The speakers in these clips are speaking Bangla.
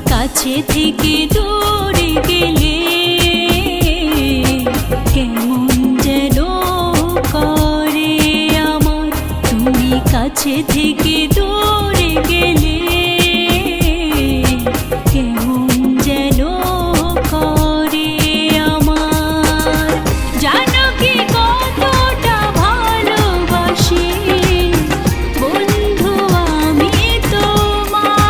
কাছে থেকে দূরে গেলে কেমন যেন করে আমার। তুমি কাছে থেকে দূরে গেলে কেমন যেন করে আমার। জানো কি কতটা ভালোবাসি বন্ধু আমি তোমায়।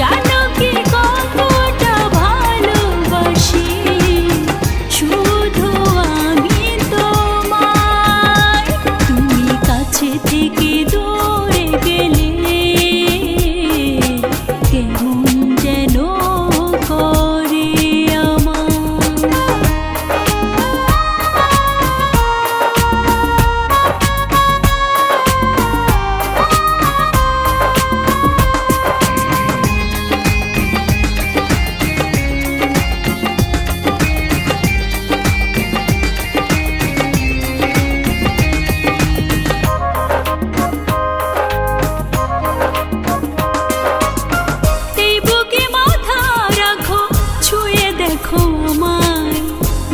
জানো কি কতটা ভালোবাসি শুধু আমি তোমায়। তুমি কাছে থেকে দূরে গেলে কেমন যেন করে আমার। এই বুকে মাথা রাখো, ছুঁয়ে দেখো আমায়,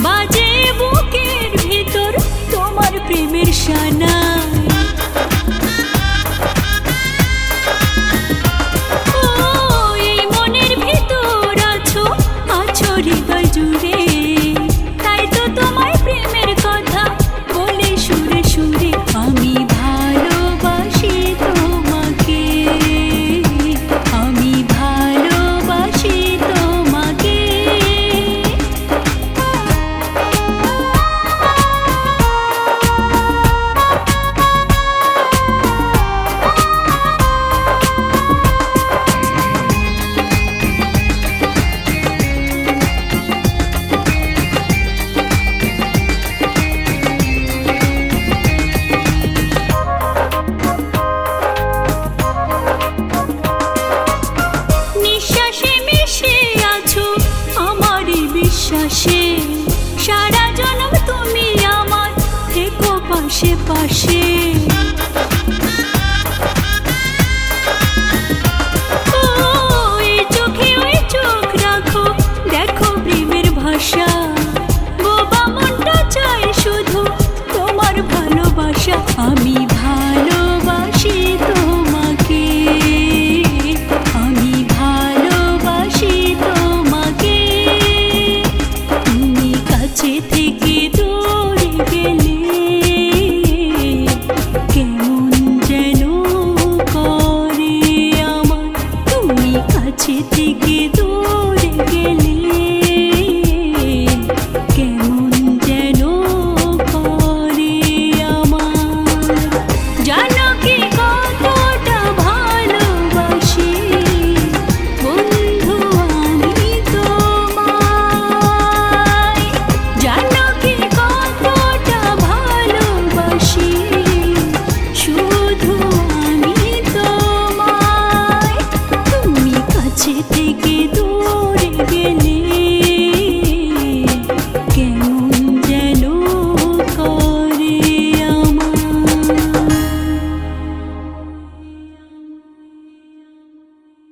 বাজে বুকের ভিতর তোমার প্রেমের শানায়। ও এই মনের ভিতর আছো, আছো হৃদয় জুড়ে, তাই তো তোমায় প্রেমের কথা বলি সুরে সুরে। আমি ভালোবাসি তোমাকে, আমি ভালোবাসি তোমাকে। নিঃশ্বাসে মিশে আছো আমারই বিশ্বাসে, সারা জনম তুমি আমার থেকো পাশে পাশে।